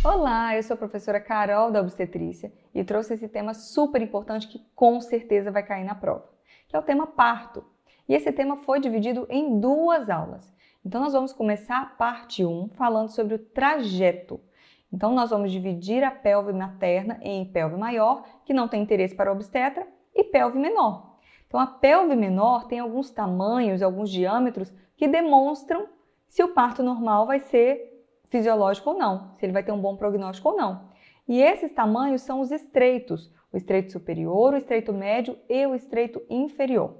Olá, eu sou a professora Carol da Obstetrícia e trouxe esse tema super importante que com certeza vai cair na prova, que é o tema parto. E esse tema foi dividido em 2 aulas. Então nós vamos começar a parte 1 falando sobre o trajeto. Então nós vamos dividir a pelve materna em pelve maior, que não tem interesse para o obstetra, e pelve menor. Então a pelve menor tem alguns tamanhos, alguns diâmetros que demonstram se o parto normal vai ser fisiológico ou não, se ele vai ter um bom prognóstico ou não. E esses tamanhos são os estreitos, o estreito superior, o estreito médio e o estreito inferior.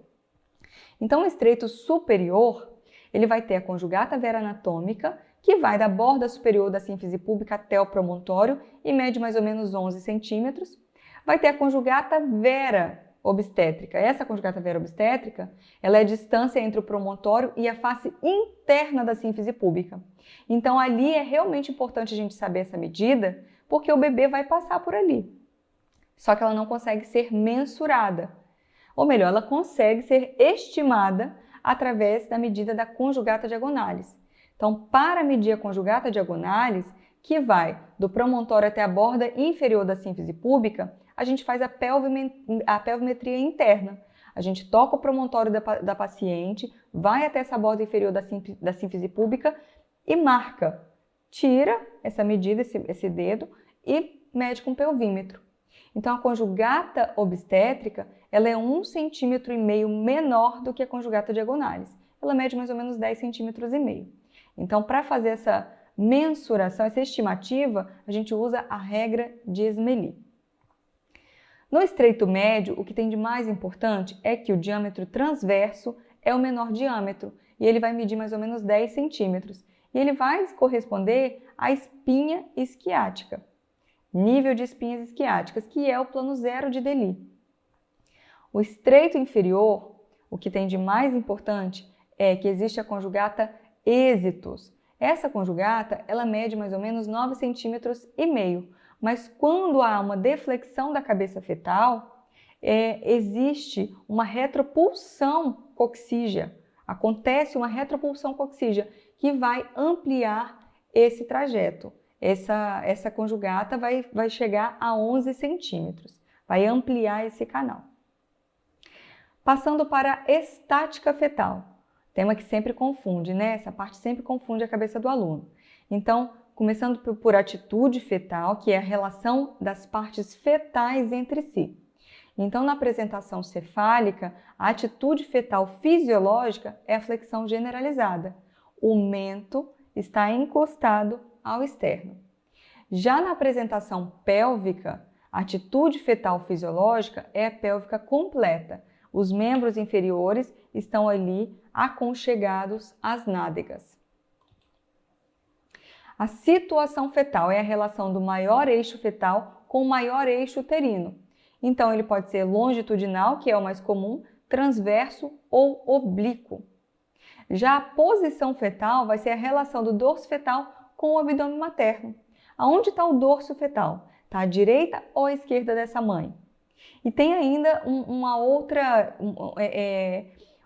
Então, o estreito superior, ele vai ter a conjugata vera anatômica, que vai da borda superior da sínfise púbica até o promontório e mede mais ou menos 11 centímetros. Vai ter a conjugata vera obstétrica. Essa conjugata vera obstétrica, ela é a distância entre o promontório e a face interna da sínfise púbica. Então, ali é realmente importante a gente saber essa medida, porque o bebê vai passar por ali. Só que ela não consegue ser mensurada. Ou melhor, ela consegue ser estimada através da medida da conjugata diagonalis. Então, para medir a conjugata diagonalis, que vai do promontório até a borda inferior da sínfise púbica, a gente faz a pelvimetria interna. A gente toca o promontório da paciente, vai até essa borda inferior da sínfise púbica e marca. Tira essa medida, esse dedo, e mede com pelvímetro. Então, a conjugata obstétrica, ela é 1,5 cm menor do que a conjugata diagonalis. Ela mede mais ou menos 10,5 cm. Então, para fazer essa mensuração, essa estimativa, a gente usa a regra de Esmeli. No estreito médio, o que tem de mais importante é que o diâmetro transverso é o menor diâmetro e ele vai medir mais ou menos 10 centímetros. E ele vai corresponder à espinha isquiática, nível de espinhas isquiáticas, que é o plano 0 de Deli. O estreito inferior, o que tem de mais importante é que existe a conjugata êxitos. Essa conjugata, ela mede mais ou menos 9,5 centímetros, mas quando há uma deflexão da cabeça fetal, existe uma retropulsão coxígea. Acontece uma retropulsão coxígea que vai ampliar esse trajeto. Essa conjugata vai chegar a 11 centímetros, vai ampliar esse canal. Passando para a estática fetal, tema que sempre confunde, né? Essa parte sempre confunde a cabeça do aluno. Então, começando por atitude fetal, que é a relação das partes fetais entre si. Então, na apresentação cefálica, a atitude fetal fisiológica é a flexão generalizada. O mento está encostado ao externo. Já na apresentação pélvica, a atitude fetal fisiológica é a pélvica completa. Os membros inferiores estão ali aconchegados às nádegas. A situação fetal é a relação do maior eixo fetal com o maior eixo uterino. Então, ele pode ser longitudinal, que é o mais comum, transverso ou oblíquo. Já a posição fetal vai ser a relação do dorso fetal com o abdômen materno. Aonde está o dorso fetal? Está à direita ou à esquerda dessa mãe? E tem ainda um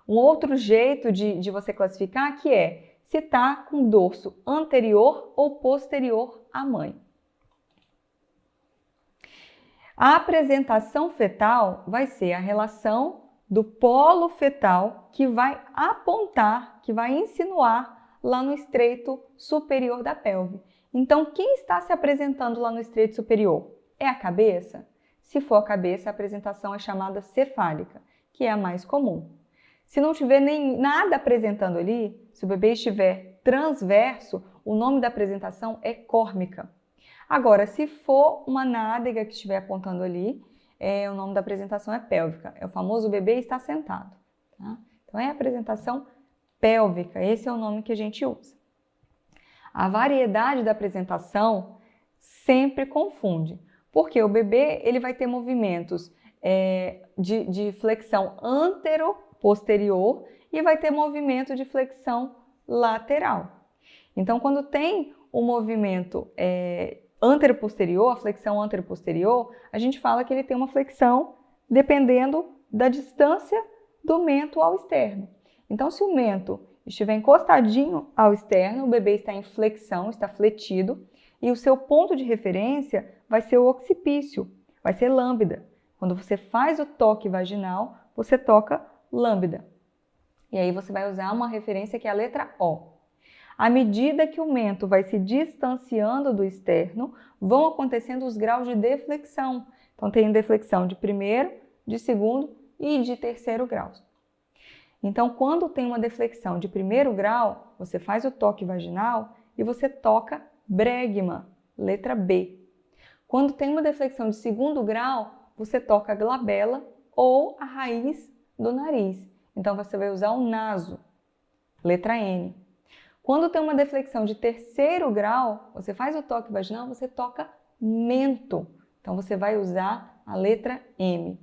outro jeito de você classificar, que é se está com dorso anterior ou posterior à mãe. A apresentação fetal vai ser a relação do polo fetal que vai apontar, que vai insinuar lá no estreito superior da pelve. Então, quem está se apresentando lá no estreito superior? É a cabeça? Se for a cabeça, a apresentação é chamada cefálica, que é a mais comum. Se não tiver nada apresentando ali, se o bebê estiver transverso, o nome da apresentação é córmica. Agora, se for uma nádega que estiver apontando ali, o nome da apresentação é pélvica. É o famoso bebê está sentado. Tá? Então, é a apresentação pélvica. Esse é o nome que a gente usa. A variedade da apresentação sempre confunde, porque o bebê ele vai ter movimentos de flexão antero-posterior e vai ter movimento de flexão lateral. Então, quando tem o movimento antero-posterior, a flexão antero-posterior, a gente fala que ele tem uma flexão dependendo da distância do mento ao externo. Então, se o mento estiver encostadinho ao externo, o bebê está em flexão, está fletido, e o seu ponto de referência vai ser o occipício, vai ser lambda. Quando você faz o toque vaginal, você toca lambda. E aí você vai usar uma referência que é a letra O. À medida que o mento vai se distanciando do externo, vão acontecendo os graus de deflexão. Então, tem deflexão de primeiro, de segundo e de terceiro grau. Então, quando tem uma deflexão de primeiro grau, você faz o toque vaginal e você toca bregma, letra B. Quando tem uma deflexão de segundo grau, você toca a glabela ou a raiz do nariz. Então, você vai usar o naso, letra N. Quando tem uma deflexão de terceiro grau, você faz o toque vaginal, você toca mento. Então, você vai usar a letra M.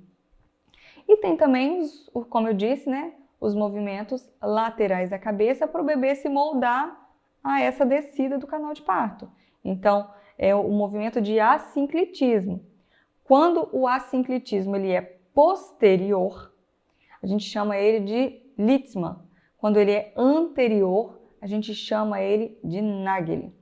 E tem também, como eu disse, né, os movimentos laterais da cabeça para o bebê se moldar a essa descida do canal de parto. Então, é o movimento de assinclitismo. Quando o assinclitismo ele é posterior, a gente chama ele de Litzmann. Quando ele é anterior, a gente chama ele de Nagel.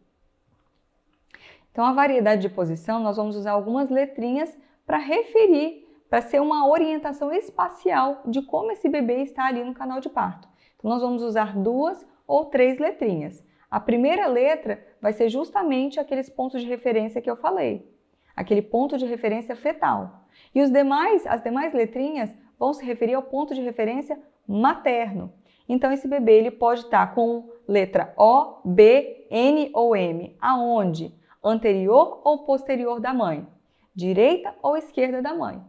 Então, a variedade de posição, nós vamos usar algumas letrinhas para referir, para ser uma orientação espacial de como esse bebê está ali no canal de parto. Então, nós vamos usar 2 ou 3 letrinhas. A primeira letra vai ser justamente aqueles pontos de referência que eu falei, aquele ponto de referência fetal. E as demais letrinhas vão se referir ao ponto de referência materno. Então, esse bebê ele pode estar com letra O, B, N ou M. Aonde? Anterior ou posterior da mãe? Direita ou esquerda da mãe?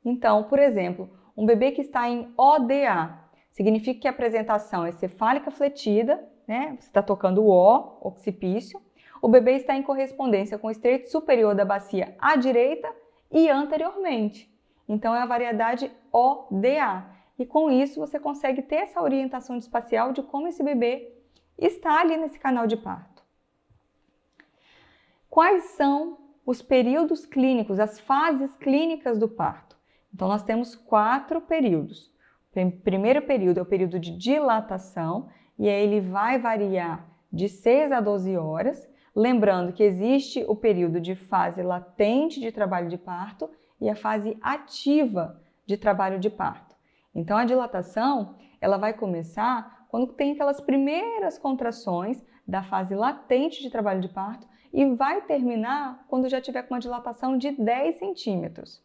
Então, por exemplo, um bebê que está em ODA, significa que a apresentação é cefálica fletida, né? Você está tocando o O, occipício. O bebê está em correspondência com o estreito superior da bacia à direita e anteriormente. Então, é a variedade ODA. E com isso, você consegue ter essa orientação espacial de como esse bebê está ali nesse canal de parto. Quais são os períodos clínicos, as fases clínicas do parto? Então, nós temos 4 períodos. O primeiro período é o período de dilatação, e aí ele vai variar de 6 a 12 horas. Lembrando que existe o período de fase latente de trabalho de parto e a fase ativa de trabalho de parto. Então, a dilatação, ela vai começar quando tem aquelas primeiras contrações da fase latente de trabalho de parto e vai terminar quando já tiver com uma dilatação de 10 centímetros.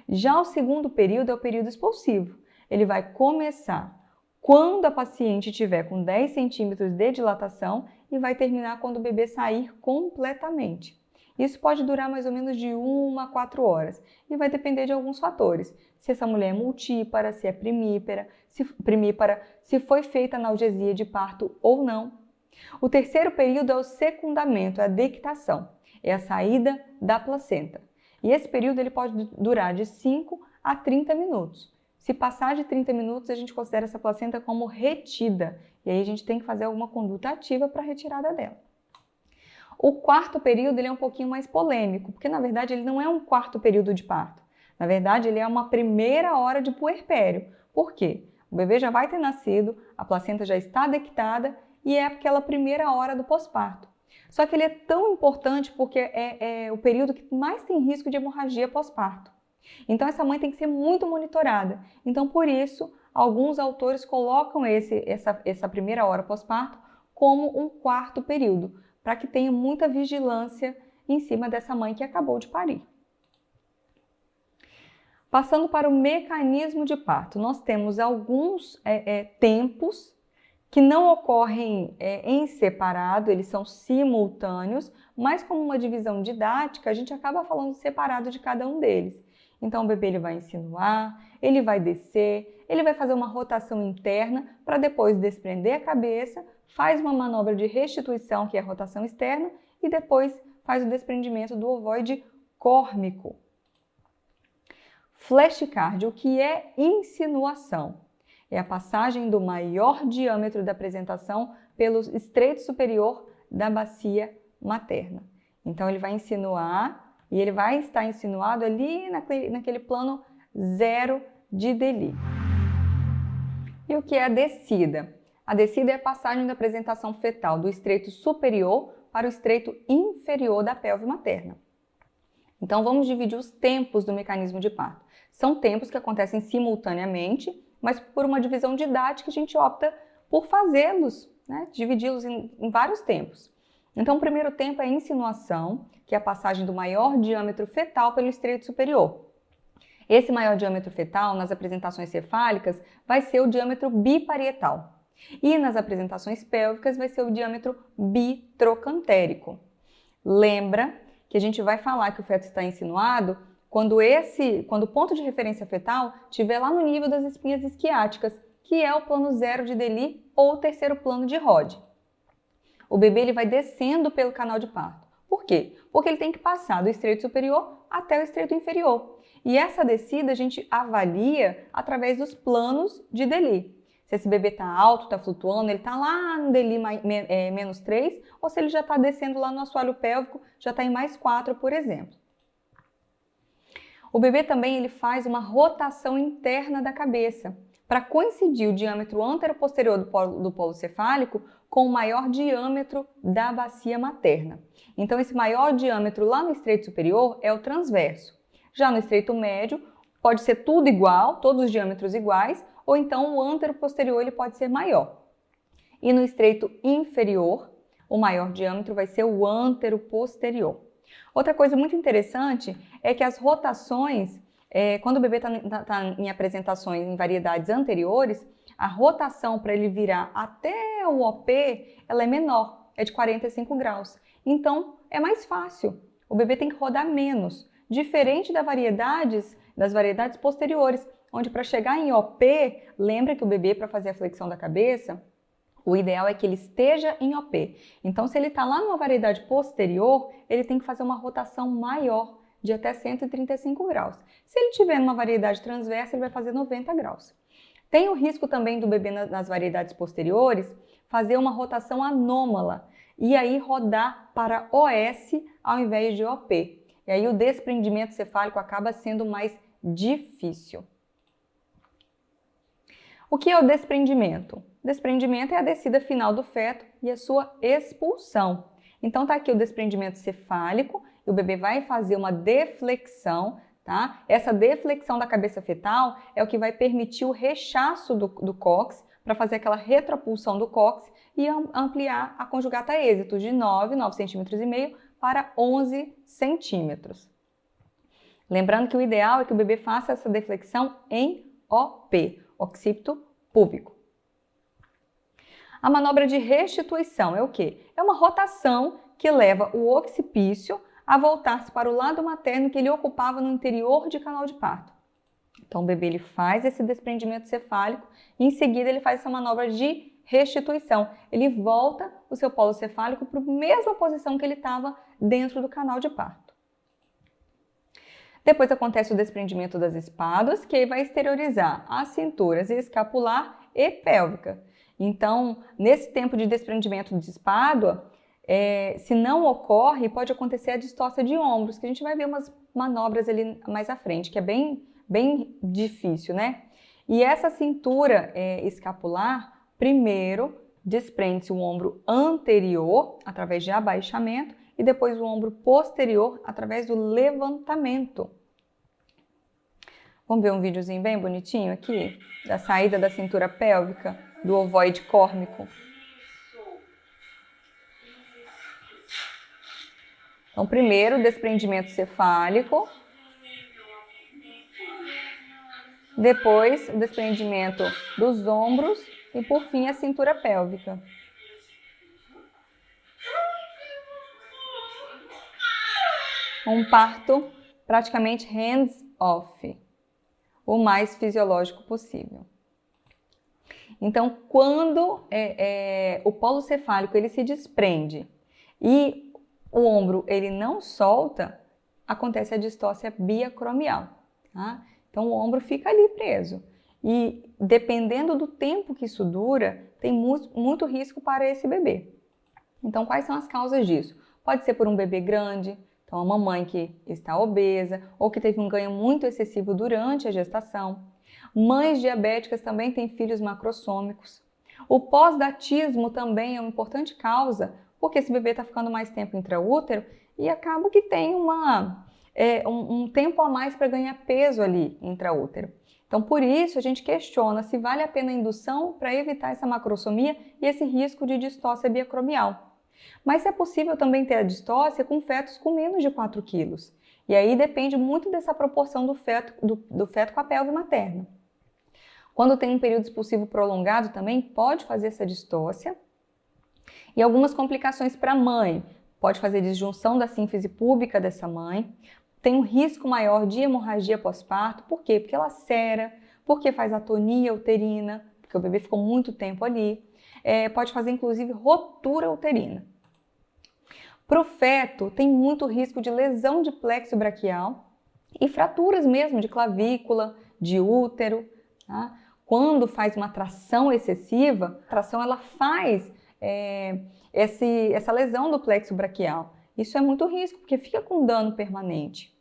Já o segundo período é o período expulsivo. Ele vai começar quando a paciente tiver com 10 centímetros de dilatação e vai terminar quando o bebê sair completamente. Isso pode durar mais ou menos de 1 a 4 horas e vai depender de alguns fatores. Se essa mulher é multípara, se é primípara, se foi feita analgesia de parto ou não. O terceiro período é o secundamento, é a dectação, é a saída da placenta. E esse período ele pode durar de 5 a 30 minutos. Se passar de 30 minutos, a gente considera essa placenta como retida. E aí a gente tem que fazer alguma conduta ativa para a retirada dela. O quarto período ele é um pouquinho mais polêmico, porque na verdade ele não é um quarto período de parto. Na verdade, ele é uma primeira hora de puerpério. Por quê? O bebê já vai ter nascido, a placenta já está dectada e é aquela primeira hora do pós-parto. Só que ele é tão importante porque é o período que mais tem risco de hemorragia pós-parto. Então, essa mãe tem que ser muito monitorada. Então, por isso, alguns autores colocam essa primeira hora pós-parto como um quarto período, para que tenha muita vigilância em cima dessa mãe que acabou de parir. Passando para o mecanismo de parto, nós temos alguns tempos que não ocorrem em separado, eles são simultâneos, mas como uma divisão didática, a gente acaba falando separado de cada um deles. Então, o bebê ele vai insinuar, ele vai descer, ele vai fazer uma rotação interna para depois desprender a cabeça, faz uma manobra de restituição, que é a rotação externa, e depois faz o desprendimento do ovoide córmico. Flashcard, o que é insinuação? É a passagem do maior diâmetro da apresentação pelo estreito superior da bacia materna. Então, ele vai insinuar e ele vai estar insinuado ali naquele plano 0 de DELI. E o que é a descida? A descida é a passagem da apresentação fetal do estreito superior para o estreito inferior da pelve materna. Então, vamos dividir os tempos do mecanismo de parto. São tempos que acontecem simultaneamente, mas por uma divisão didática a gente opta por fazê-los, né? Dividi-los em vários tempos. Então, o primeiro tempo é a insinuação, que é a passagem do maior diâmetro fetal pelo estreito superior. Esse maior diâmetro fetal, nas apresentações cefálicas, vai ser o diâmetro biparietal. E nas apresentações pélvicas vai ser o diâmetro bitrocantérico. Lembra que a gente vai falar que o feto está insinuado quando o ponto de referência fetal estiver lá no nível das espinhas isquiáticas, que é o plano 0 de DELI ou o terceiro plano de Rod. O bebê ele vai descendo pelo canal de parto. Por quê? Porque ele tem que passar do estreito superior até o estreito inferior. E essa descida a gente avalia através dos planos de DELI. Se esse bebê está alto, está flutuando, ele está lá no DELI menos 3, ou se ele já está descendo lá no assoalho pélvico, já está em mais 4, por exemplo. O bebê também ele faz uma rotação interna da cabeça, para coincidir o diâmetro antero-posterior do polo cefálico com o maior diâmetro da bacia materna. Então, esse maior diâmetro lá no estreito superior é o transverso. Já no estreito médio, pode ser tudo igual, todos os diâmetros iguais, ou então o antero-posterior ele pode ser maior. E no estreito inferior, o maior diâmetro vai ser o antero-posterior. Outra coisa muito interessante é que as rotações, quando o bebê está em apresentações em variedades anteriores, a rotação para ele virar até o OP, ela é menor, é de 45 graus. Então, é mais fácil. O bebê tem que rodar menos, diferente das variedades posteriores, onde para chegar em OP, lembra que o bebê, para fazer a flexão da cabeça, o ideal é que ele esteja em OP. Então, se ele está lá numa variedade posterior, ele tem que fazer uma rotação maior, de até 135 graus. Se ele estiver numa variedade transversa, ele vai fazer 90 graus. Tem o risco também do bebê nas variedades posteriores fazer uma rotação anômala e aí rodar para OS ao invés de OP. E aí o desprendimento cefálico acaba sendo mais difícil. O que é o desprendimento? O desprendimento é a descida final do feto e a sua expulsão. Então tá aqui o desprendimento cefálico e o bebê vai fazer uma deflexão, tá? Essa deflexão da cabeça fetal é o que vai permitir o rechaço do cóccix para fazer aquela retropulsão do cóccix e ampliar a conjugata êxito de 9,5 cm para 11 centímetros. Lembrando que o ideal é que o bebê faça essa deflexão em OP, occipito púbico. A manobra de restituição é o quê? É uma rotação que leva o occipício a voltar-se para o lado materno que ele ocupava no interior de canal de parto. Então o bebê ele faz esse desprendimento cefálico e em seguida ele faz essa manobra de restituição. Ele volta o seu polo cefálico para a mesma posição que ele estava dentro do canal de parto. Depois acontece o desprendimento das espáduas, que aí vai exteriorizar as cinturas escapular e pélvica. Então, nesse tempo de desprendimento de espádua, se não ocorre, pode acontecer a distócia de ombros, que a gente vai ver umas manobras ali mais à frente, que é bem difícil, né? E essa cintura escapular, primeiro desprende-se o ombro anterior, através de abaixamento, e depois o ombro posterior, através do levantamento. Vamos ver um videozinho bem bonitinho aqui, da saída da cintura pélvica, do ovoide córmico. Então, primeiro o desprendimento cefálico, depois o desprendimento dos ombros e, por fim, a cintura pélvica. Um parto praticamente hands-off, o mais fisiológico possível. Então, quando o polo cefálico ele se desprende e o ombro ele não solta, acontece a distócia biacromial, tá? Então, o ombro fica ali preso. E, dependendo do tempo que isso dura, tem muito risco para esse bebê. Então, quais são as causas disso? Pode ser por um bebê grande, Então, a mamãe que está obesa ou que teve um ganho muito excessivo durante a gestação. Mães diabéticas também têm filhos macrossômicos. O pós-datismo também é uma importante causa, porque esse bebê está ficando mais tempo intraútero e acaba que tem um tempo a mais para ganhar peso ali intraútero. Então, por isso, a gente questiona se vale a pena a indução para evitar essa macrossomia e esse risco de distócia biacromial. Mas é possível também ter a distócia com fetos com menos de 4 quilos. E aí depende muito dessa proporção do feto com a pelve materna. Quando tem um período expulsivo prolongado também pode fazer essa distócia. E algumas complicações para a mãe. Pode fazer disjunção da sínfise púbica dessa mãe. Tem um risco maior de hemorragia pós-parto. Por quê? Porque lacera, porque faz atonia uterina, porque o bebê ficou muito tempo ali. Pode fazer, inclusive, rotura uterina. Para o feto, tem muito risco de lesão de plexo braquial e fraturas mesmo de clavícula, de útero. Tá? Quando faz uma tração excessiva, a tração ela faz essa lesão do plexo braquial. Isso é muito risco, porque fica com dano permanente.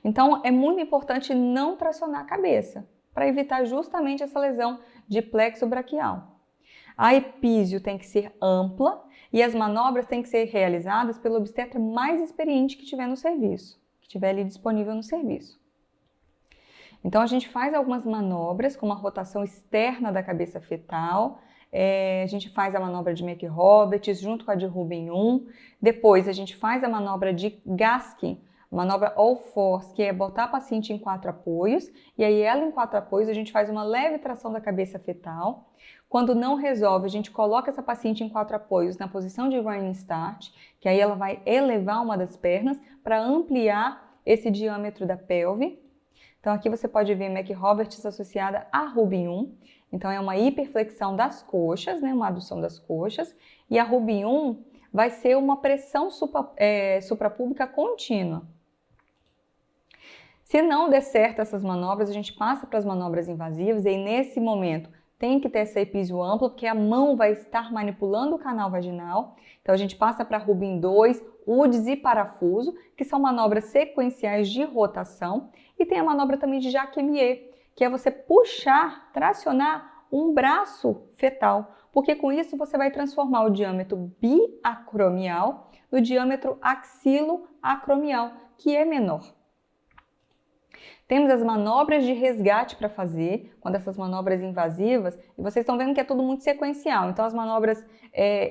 Então, é muito importante não tracionar a cabeça, para evitar justamente essa lesão de plexo braquial. A epísio tem que ser ampla e as manobras têm que ser realizadas pelo obstetra mais experiente que tiver no serviço, que tiver ali disponível no serviço. Então, a gente faz algumas manobras, como a rotação externa da cabeça fetal. A gente faz a manobra de McRoberts junto com a de Rubin 1. Depois, a gente faz a manobra de Gaskin, manobra All Force, que é botar a paciente em 4 apoios. E aí, ela em 4 apoios, a gente faz uma leve tração da cabeça fetal. Quando não resolve, a gente coloca essa paciente em 4 apoios na posição de running start, que aí ela vai elevar uma das pernas para ampliar esse diâmetro da pelve. Então, aqui você pode ver McRoberts associada a Rubin 1. Então, é uma hiperflexão das coxas, né? Uma adução das coxas. E a Rubin 1 vai ser uma pressão suprapúbica contínua. Se não der certo essas manobras, a gente passa para as manobras invasivas. E aí, nesse momento, tem que ter essa epísio ampla, porque a mão vai estar manipulando o canal vaginal. Então, a gente passa para Rubin 2, UDS e parafuso, que são manobras sequenciais de rotação. E tem a manobra também de Jacquemier, que é você puxar, tracionar um braço fetal, porque com isso você vai transformar o diâmetro biacromial no diâmetro axiloacromial, que é menor. Temos as manobras de resgate para fazer, quando essas manobras invasivas, e vocês estão vendo que é tudo muito sequencial, então as manobras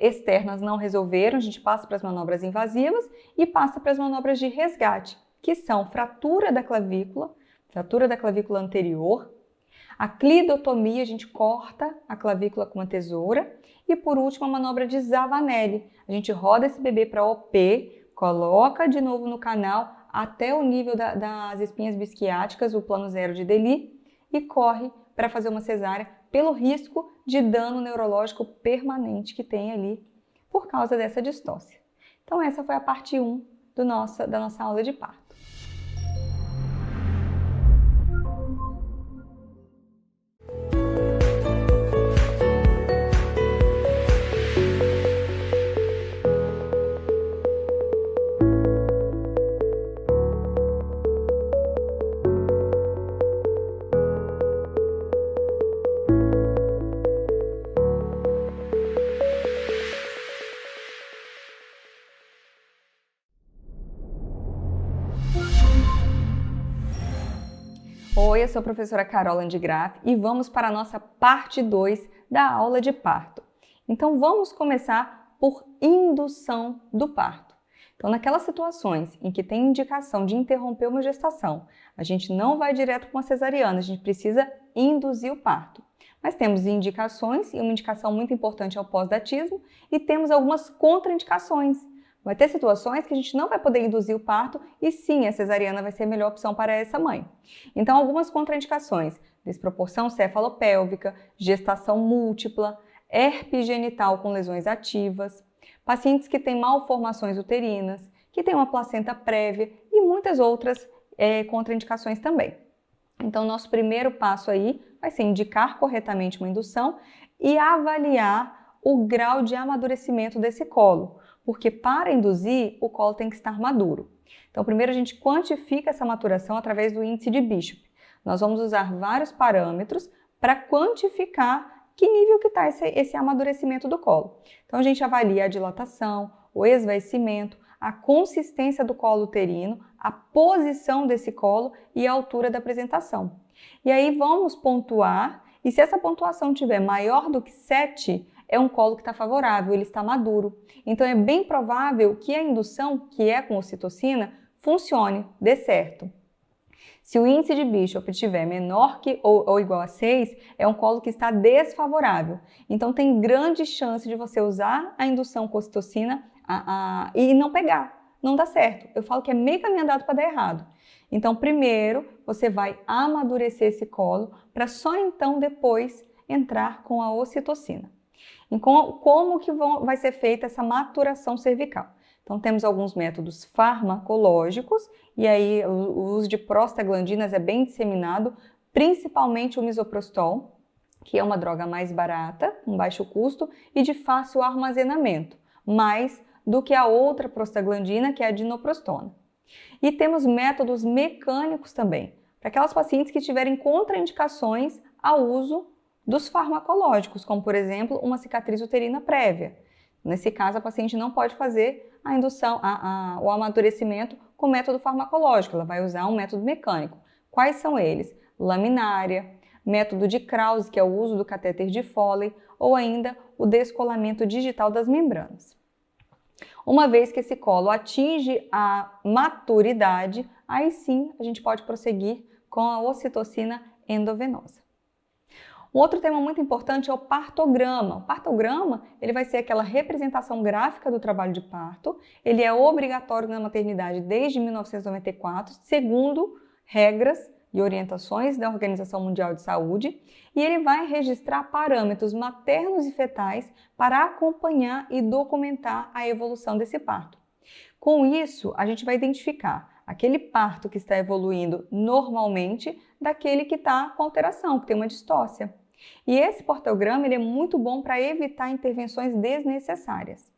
externas não resolveram, a gente passa para as manobras invasivas e passa para as manobras de resgate, que são fratura da clavícula anterior, a clidotomia, a gente corta a clavícula com uma tesoura, e por último a manobra de Zavanelli, a gente roda esse bebê para OP, coloca de novo no canal até o nível das espinhas bisquiáticas, o plano zero de Deli, e corre para fazer uma cesárea pelo risco de dano neurológico permanente que tem ali por causa dessa distócia. Então essa foi a parte 1 da nossa aula de parto. Oi, eu sou a professora Carol Landgraf e vamos para a nossa parte 2 da aula de parto. Então vamos começar por indução do parto. Então naquelas situações em que tem indicação de interromper uma gestação, a gente não vai direto para uma cesariana, a gente precisa induzir o parto. Mas temos indicações, e uma indicação muito importante é o pós-datismo, e temos algumas contraindicações. Vai ter situações que a gente não vai poder induzir o parto e sim, a cesariana vai ser a melhor opção para essa mãe. Então, algumas contraindicações: desproporção cefalopélvica, gestação múltipla, herpes genital com lesões ativas, pacientes que têm malformações uterinas, que têm uma placenta prévia e muitas outras contraindicações também. Então, nosso primeiro passo aí vai ser indicar corretamente uma indução e avaliar o grau de amadurecimento desse colo. porque para induzir, o colo tem que estar maduro. Então, primeiro a gente quantifica essa maturação através do índice de Bishop. Nós vamos usar vários parâmetros para quantificar que nível que está esse amadurecimento do colo. Então, a gente avalia a dilatação, o esvaecimento, a consistência do colo uterino, a posição desse colo e a altura da apresentação. E aí vamos pontuar, e se essa pontuação tiver maior do que 7, é um colo que está favorável, ele está maduro. Então é bem provável que a indução, que é com ocitocina, funcione, dê certo. Se o índice de Bishop estiver menor que ou igual a 6, é um colo que está desfavorável. Então tem grande chance de você usar a indução com ocitocina e não pegar, não dá certo. Eu falo que é meio caminho andado para dar errado. Então primeiro você vai amadurecer esse colo para só então depois entrar com a ocitocina. E como que vai ser feita essa maturação cervical? Então temos alguns métodos farmacológicos e aí o uso de prostaglandinas é bem disseminado, principalmente o misoprostol, que é uma droga mais barata, com baixo custo e de fácil armazenamento, mais do que a outra prostaglandina, que é a dinoprostona. E temos métodos mecânicos também, para aquelas pacientes que tiverem contraindicações ao uso dos farmacológicos, como por exemplo uma cicatriz uterina prévia. Nesse caso, a paciente não pode fazer a indução, o amadurecimento com método farmacológico, ela vai usar um método mecânico. Quais são eles? Laminária, método de Krause, que é o uso do catéter de Foley, ou ainda o descolamento digital das membranas. Uma vez que esse colo atinge a maturidade, aí sim a gente pode prosseguir com a ocitocina endovenosa. Um outro tema muito importante é o partograma. O partograma, ele vai ser aquela representação gráfica do trabalho de parto. Ele é obrigatório na maternidade desde 1994, segundo regras e orientações da Organização Mundial de Saúde, e ele vai registrar parâmetros maternos e fetais para acompanhar e documentar a evolução desse parto. Com isso, a gente vai identificar aquele parto que está evoluindo normalmente daquele que está com alteração, que tem uma distócia. E esse partograma ele é muito bom para evitar intervenções desnecessárias.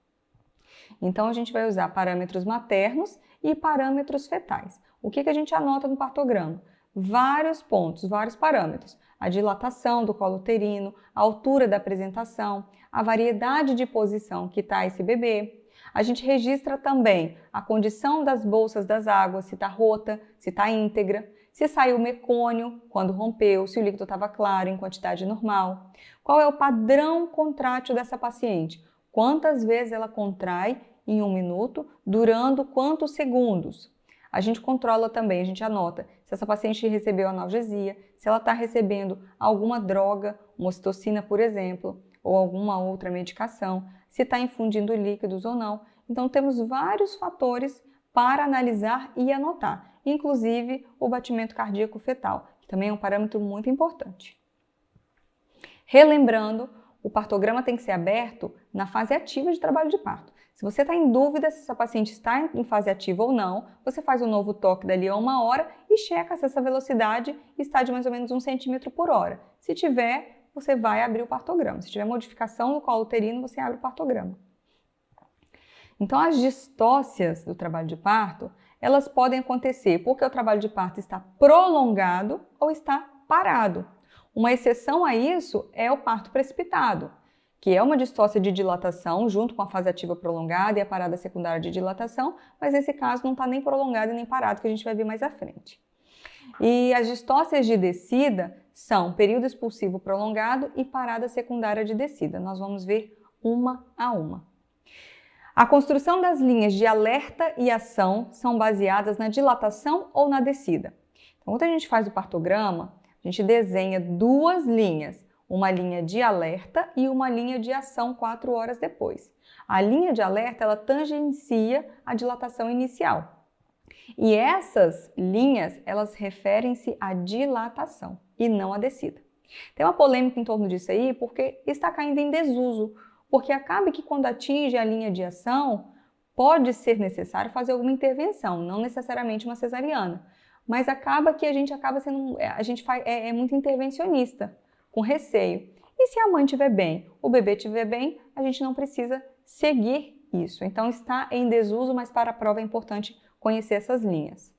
Então, a gente vai usar parâmetros maternos e parâmetros fetais. O que a gente anota no partograma? Vários pontos, vários parâmetros. A dilatação do colo uterino, a altura da apresentação, a variedade de posição que está esse bebê. A gente registra também a condição das bolsas das águas, se está rota, se está íntegra, se saiu mecônio quando rompeu, se o líquido estava claro em quantidade normal. Qual é o padrão contrátil dessa paciente? Quantas vezes ela contrai em 1 minuto, durando quantos segundos? A gente controla também, a gente anota se essa paciente recebeu analgesia, se ela está recebendo alguma droga, uma ocitocina, por exemplo, ou alguma outra medicação, se está infundindo líquidos ou não. Então, temos vários fatores para analisar e anotar, inclusive o batimento cardíaco fetal, que também é um parâmetro muito importante. Relembrando, o partograma tem que ser aberto na fase ativa de trabalho de parto. Se você está em dúvida se essa paciente está em fase ativa ou não, você faz um novo toque dali a 1 hora e checa se essa velocidade está de mais ou menos 1 centímetro por hora. Se tiver, você vai abrir o partograma. Se tiver modificação no colo uterino, você abre o partograma. Então, as distócias do trabalho de parto, elas podem acontecer porque o trabalho de parto está prolongado ou está parado. Uma exceção a isso é o parto precipitado, que é uma distócia de dilatação junto com a fase ativa prolongada e a parada secundária de dilatação, mas nesse caso não está nem prolongado e nem parado, que a gente vai ver mais à frente. E as distócias de descida são período expulsivo prolongado e parada secundária de descida. Nós vamos ver uma a uma. A construção das linhas de alerta e ação são baseadas na dilatação ou na descida. Então, quando a gente faz o partograma, a gente desenha 2 linhas, uma linha de alerta e uma linha de ação 4 horas depois. A linha de alerta, ela tangencia a dilatação inicial. E essas linhas, elas referem-se à dilatação e não à descida. Tem uma polêmica em torno disso aí, porque está caindo em desuso, porque acaba que quando atinge a linha de ação, pode ser necessário fazer alguma intervenção, não necessariamente uma cesariana, mas acaba que a gente é muito intervencionista, com receio. E se a mãe estiver bem, o bebê estiver bem, a gente não precisa seguir isso. Então está em desuso, mas para a prova é importante conhecer essas linhas.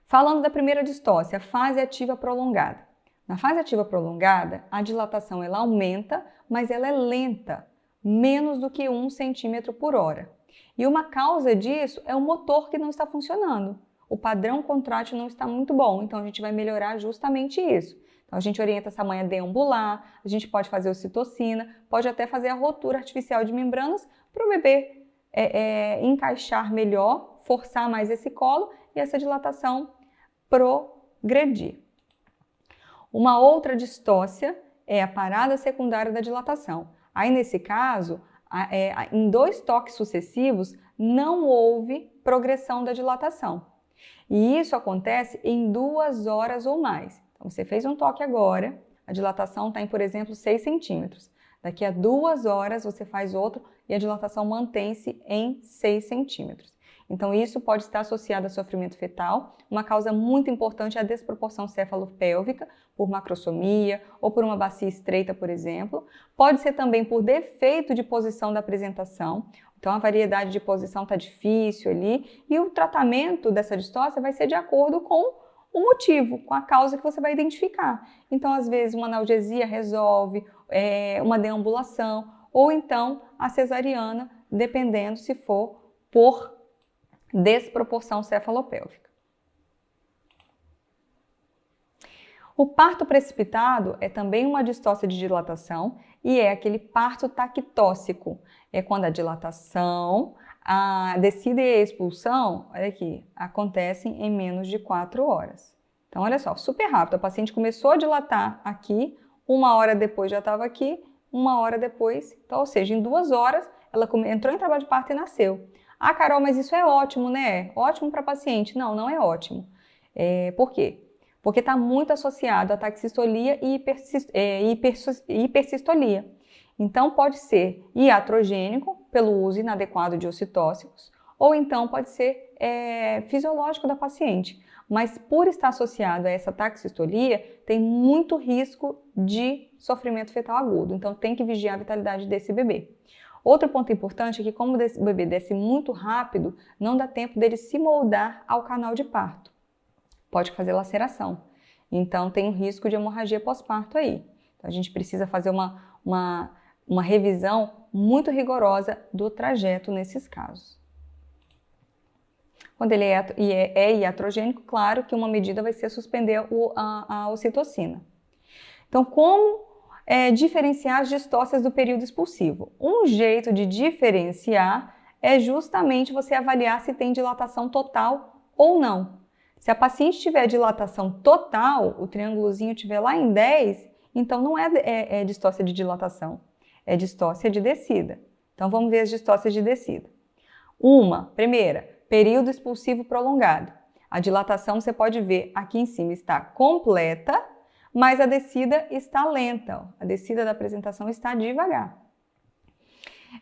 Falando da primeira distócia, fase ativa prolongada. Na fase ativa prolongada, a dilatação ela aumenta, mas ela é lenta, menos do que 1 centímetro por hora. E uma causa disso é o motor que não está funcionando. O padrão contrátil não está muito bom, então a gente vai melhorar justamente isso. Então a gente orienta essa mãe a deambular, a gente pode fazer ocitocina, pode até fazer a rotura artificial de membranas para o bebê encaixar melhor, forçar mais esse colo e essa dilatação progredir. Uma outra distócia é a parada secundária da dilatação. Aí, nesse caso, em 2 toques sucessivos, não houve progressão da dilatação. E isso acontece em 2 horas ou mais. Então, você fez um toque agora, a dilatação está em, por exemplo, 6 centímetros. Daqui a 2 horas, você faz outro e a dilatação mantém-se em 6 centímetros. Então, isso pode estar associado a sofrimento fetal. Uma causa muito importante é a desproporção cefalopélvica, por macrosomia ou por uma bacia estreita, por exemplo. Pode ser também por defeito de posição da apresentação. Então, a variedade de posição está difícil ali. E o tratamento dessa distócia vai ser de acordo com o motivo, com a causa que você vai identificar. Então, às vezes, uma analgesia resolve, uma deambulação, ou então a cesariana, dependendo se for por desproporção cefalopélvica. O parto precipitado é também uma distócia de dilatação e é aquele parto taquitóxico. É quando a dilatação, a descida e a expulsão, olha aqui, acontecem em menos de 4 horas. Então, olha só, super rápido. A paciente começou a dilatar aqui, 1 hora depois já estava aqui, 1 hora depois, então, ou seja, em 2 horas ela entrou em trabalho de parto e nasceu. Ah, Carol, mas isso é ótimo, né? Ótimo para paciente. Não, não é ótimo. Por quê? Porque está muito associado a taxistolia e hipersistolia. Então, pode ser iatrogênico, pelo uso inadequado de ocitóxicos, ou então pode ser fisiológico da paciente. Mas por estar associado a essa taxistolia, tem muito risco de sofrimento fetal agudo. Então, tem que vigiar a vitalidade desse bebê. Outro ponto importante é que, como o bebê desce muito rápido, não dá tempo dele se moldar ao canal de parto. Pode fazer laceração. Então, tem um risco de hemorragia pós-parto aí. Então, a gente precisa fazer uma revisão muito rigorosa do trajeto nesses casos. Quando ele é iatrogênico, claro que uma medida vai ser suspender a ocitocina. Então, como diferenciar as distócias do período expulsivo? Um jeito de diferenciar é justamente você avaliar se tem dilatação total ou não. Se a paciente tiver dilatação total, o triângulozinho estiver lá em 10, então não é distócia de dilatação, é distócia de descida. Então vamos ver as distócias de descida. Primeira, período expulsivo prolongado. A dilatação você pode ver aqui em cima está completa, mas a descida está lenta, a descida da apresentação está devagar.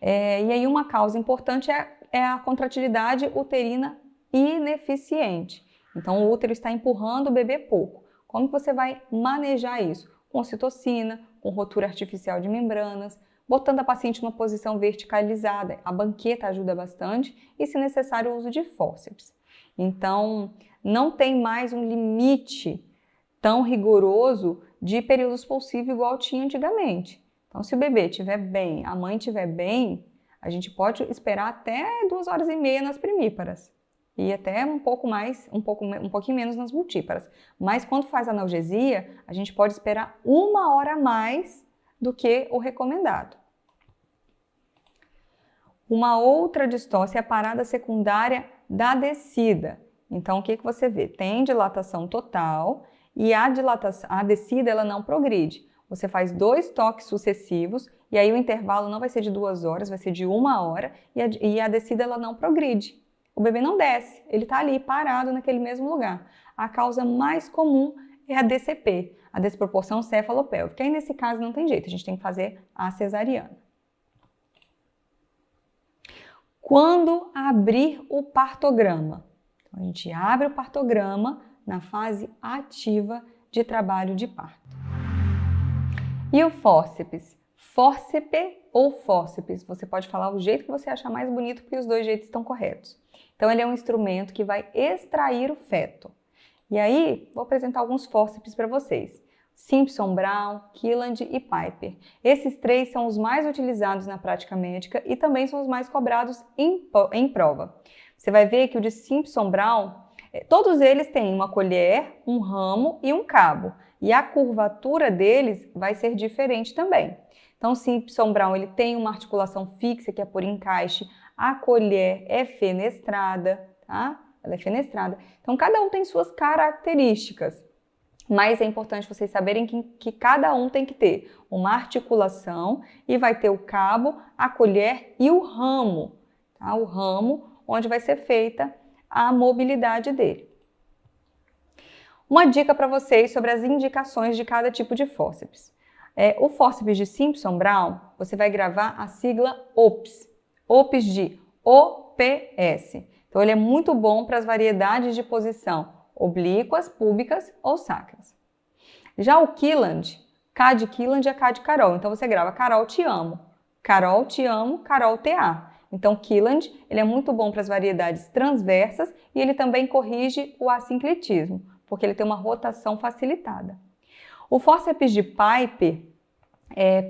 E aí uma causa importante é a contratilidade uterina ineficiente. Então o útero está empurrando o bebê pouco. Como que você vai manejar isso? Com ocitocina, com rotura artificial de membranas, botando a paciente numa posição verticalizada. A banqueta ajuda bastante e, se necessário, o uso de fórceps. Então, não tem mais um limite tão rigoroso de período expulsivo igual tinha antigamente. Então, se o bebê estiver bem, a mãe estiver bem, a gente pode esperar até 2h30 nas primíparas e até um pouquinho menos nas multíparas. Mas quando faz analgesia, a gente pode esperar 1 hora a mais do que o recomendado. Uma outra distócia é a parada secundária da descida. Então, o que você vê? Tem dilatação total e a descida ela não progride. Você faz 2 toques sucessivos e aí o intervalo não vai ser de 2 horas, vai ser de 1 hora e a descida ela não progride. O bebê não desce, ele está ali parado naquele mesmo lugar. A causa mais comum é a DCP, a desproporção cefalopélvica. Aí nesse caso não tem jeito, a gente tem que fazer a cesariana. Quando abrir o partograma? Então, a gente abre o partograma na fase ativa de trabalho de parto. E o fórceps? fórceps ou fórceps. Você pode falar o jeito que você achar mais bonito, porque os dois jeitos estão corretos. Então, ele é um instrumento que vai extrair o feto. E aí, vou apresentar alguns fórceps para vocês. Simpson Brown, Killand e Piper. Esses três são os mais utilizados na prática médica e também são os mais cobrados em prova. Você vai ver que o de Simpson Brown, todos eles têm uma colher, um ramo e um cabo. E a curvatura deles vai ser diferente também. Então, o Simpson Brown ele tem uma articulação fixa, que é por encaixe. A colher é fenestrada, tá? Ela é fenestrada. Então, cada um tem suas características. Mas é importante vocês saberem que cada um tem que ter uma articulação e vai ter o cabo, a colher e o ramo. Tá? O ramo onde vai ser feita a mobilidade dele. Uma dica para vocês sobre as indicações de cada tipo de fórceps. O fórceps de Simpson Brown, você vai gravar a sigla OPS. OPS de OPS. Então, ele é muito bom para as variedades de posição oblíquas, púbicas ou sacras. Já o Killand, K de Killand é K de Carol. Então, você grava Carol, te amo. Carol, te amo, Carol, TA. Então, Killand, ele é muito bom para as variedades transversas e ele também corrige o assincletismo, porque ele tem uma rotação facilitada. O fórceps de Piper,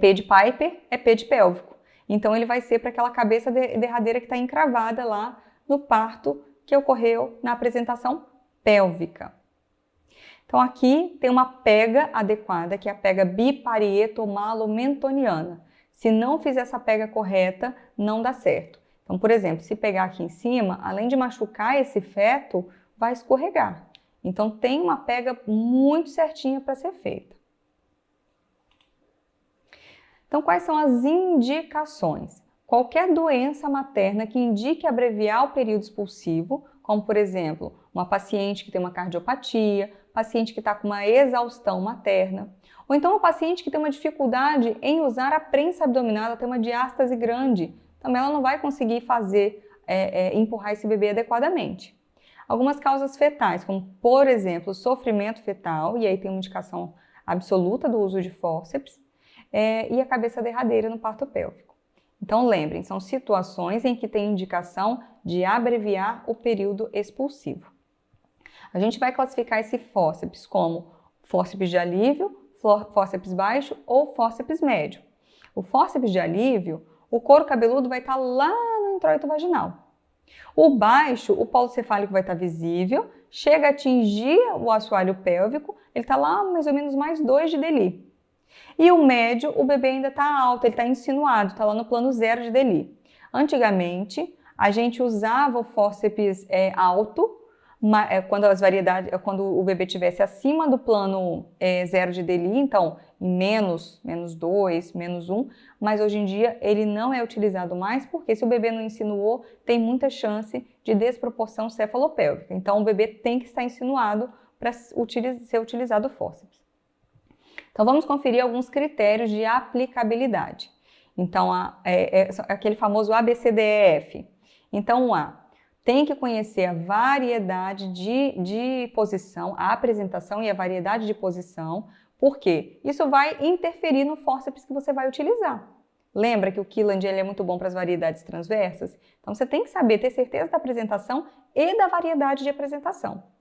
P de Piper, é P de pélvico. Então, ele vai ser para aquela cabeça derradeira que está encravada lá no parto que ocorreu na apresentação pélvica. Então, aqui tem uma pega adequada, que é a pega biparietomalo-mentoniana. Se não fizer essa pega correta, não dá certo. Então, por exemplo, se pegar aqui em cima, além de machucar esse feto, vai escorregar. Então, tem uma pega muito certinha para ser feita. Então, quais são as indicações? Qualquer doença materna que indique abreviar o período expulsivo, como, por exemplo, uma paciente que tem uma cardiopatia, paciente que está com uma exaustão materna, ou então uma paciente que tem uma dificuldade em usar a prensa abdominal, ela tem uma diástase grande, também ela não vai conseguir empurrar esse bebê adequadamente. Algumas causas fetais, como, por exemplo, sofrimento fetal, e aí tem uma indicação absoluta do uso de fórceps, e a cabeça derradeira no parto pélvico. Então, lembrem, são situações em que tem indicação de abreviar o período expulsivo. A gente vai classificar esse fórceps como fórceps de alívio, fórceps baixo ou fórceps médio. O fórceps de alívio, o couro cabeludo vai estar lá no introito vaginal. O baixo, o polo cefálico vai estar visível, chega a atingir o assoalho pélvico, ele está lá mais ou menos mais 2 de Deli. E o médio, o bebê ainda está alto, ele está insinuado, está lá no plano 0 de Deli. Antigamente, a gente usava o fórceps alto, quando o bebê estivesse acima do plano 0 de Deli, então em menos 2, menos 1, mas hoje em dia ele não é utilizado mais, porque se o bebê não insinuou, tem muita chance de desproporção cefalopélvica. Então o bebê tem que estar insinuado para ser utilizado o fórceps. Então, vamos conferir alguns critérios de aplicabilidade. Então, aquele famoso ABCDEF. Então, o A, tem que conhecer a variedade de posição, a apresentação e a variedade de posição, porque isso vai interferir no fórceps que você vai utilizar. Lembra que o Killand ele é muito bom para as variedades transversas? Então, você tem que saber, ter certeza da apresentação e da variedade de apresentação.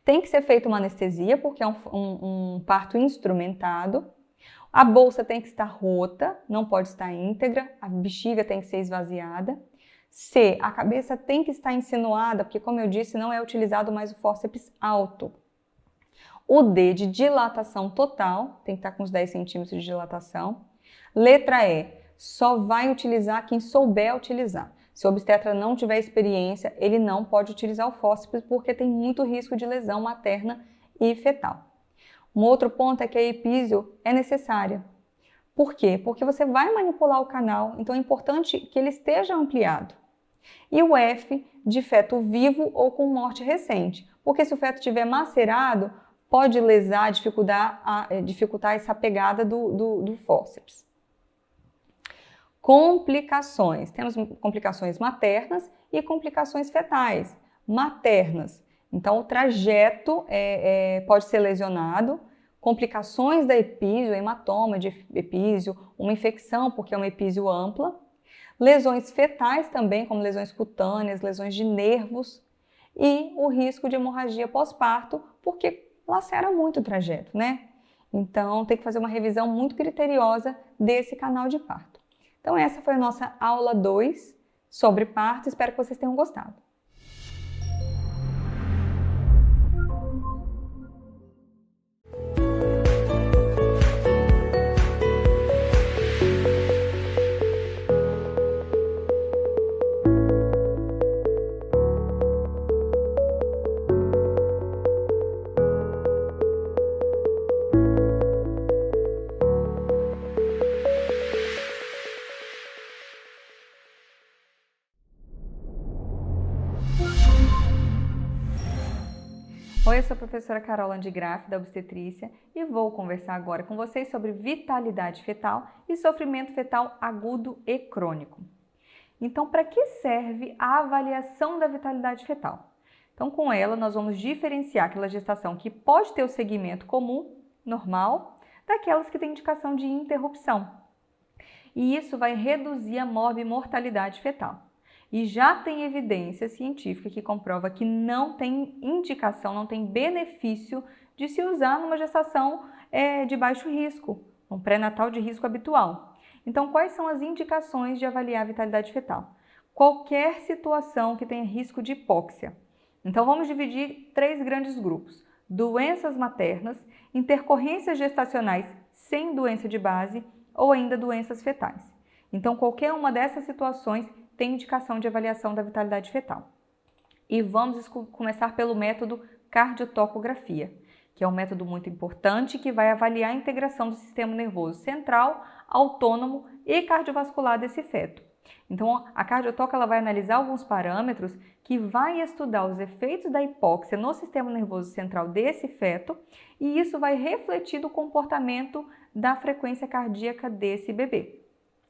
Tem que ser feita uma anestesia, porque é um parto instrumentado. A bolsa tem que estar rota, não pode estar íntegra. A bexiga tem que ser esvaziada. C, a cabeça tem que estar insinuada, porque, como eu disse, não é utilizado mais o fórceps alto. O D, de dilatação total, tem que estar com uns 10 centímetros de dilatação. Letra E, só vai utilizar quem souber utilizar. Se o obstetra não tiver experiência, ele não pode utilizar o fórceps porque tem muito risco de lesão materna e fetal. Um outro ponto é que a epísio é necessária. Por quê? Porque você vai manipular o canal, então é importante que ele esteja ampliado. E o F, de feto vivo ou com morte recente, porque se o feto estiver macerado, pode lesar, dificultar essa pegada do fórceps. Complicações. Temos complicações maternas e complicações fetais. Maternas. Então, o trajeto pode ser lesionado. complicações da epísio, hematoma de epísio, uma infecção porque é uma epísio ampla, lesões fetais também, como lesões cutâneas, lesões de nervos e o risco de hemorragia pós-parto, porque lacera muito o trajeto, né? Então, tem que fazer uma revisão muito criteriosa desse canal de parto. Então, essa foi a nossa aula 2 sobre parto. Espero que vocês tenham gostado. Oi, eu sou a professora Carol Landgraf, da obstetrícia, e vou conversar agora com vocês sobre vitalidade fetal e sofrimento fetal agudo e crônico. Então, para que serve a avaliação da vitalidade fetal? Então, com ela, nós vamos diferenciar aquela gestação que pode ter o segmento comum, normal, daquelas que têm indicação de interrupção. E isso vai reduzir a morbimortalidade fetal. E já tem evidência científica que comprova que não tem indicação, não tem benefício de se usar numa gestação de baixo risco, um pré-natal de risco habitual. Então, quais são as indicações de avaliar a vitalidade fetal? Qualquer situação que tenha risco de hipóxia. Então, vamos dividir 3 grandes grupos: doenças maternas, intercorrências gestacionais sem doença de base ou ainda doenças fetais. Então, qualquer uma dessas situações tem indicação de avaliação da vitalidade fetal. E vamos começar pelo método cardiotocografia, que é um método muito importante que vai avaliar a integração do sistema nervoso central, autônomo e cardiovascular desse feto. Então, a cardiotoca ela vai analisar alguns parâmetros que vai estudar os efeitos da hipóxia no sistema nervoso central desse feto e isso vai refletir do comportamento da frequência cardíaca desse bebê.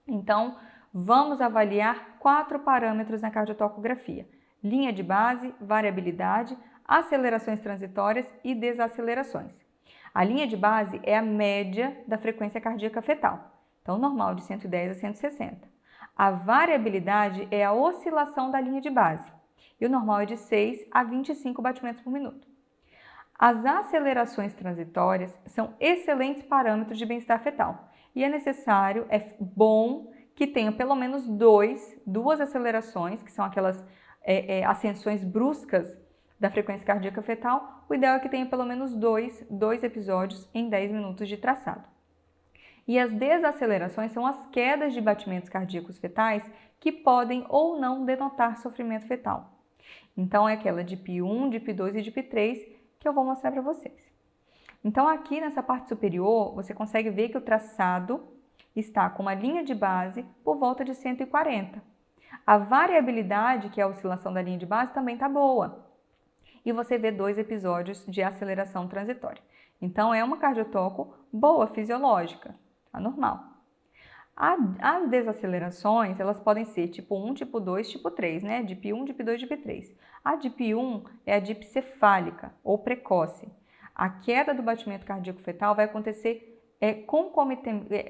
Então, vamos avaliar 4 parâmetros na cardiotocografia: linha de base, variabilidade, acelerações transitórias e desacelerações. A linha de base é a média da frequência cardíaca fetal, então normal de 110 a 160. A variabilidade é a oscilação da linha de base e o normal é de 6 a 25 batimentos por minuto. As acelerações transitórias são excelentes parâmetros de bem-estar fetal e é bom que tenha pelo menos duas acelerações, que são aquelas ascensões bruscas da frequência cardíaca fetal. O ideal é que tenha pelo menos dois episódios em 10 minutos de traçado. E as desacelerações são as quedas de batimentos cardíacos fetais que podem ou não denotar sofrimento fetal. Então, é aquela DIP1, DIP2 e DIP3 que eu vou mostrar para vocês. Então, aqui nessa parte superior, você consegue ver que o traçado está com uma linha de base por volta de 140. A variabilidade, que é a oscilação da linha de base, também está boa. E você vê 2 episódios de aceleração transitória. Então, é uma cardiotoco boa, fisiológica, tá normal. As desacelerações, elas podem ser tipo 1, tipo 2, tipo 3, né? DIP1, DIP2, DIP3. A DIP1 é a DIP cefálica ou precoce. A queda do batimento cardíaco fetal vai acontecer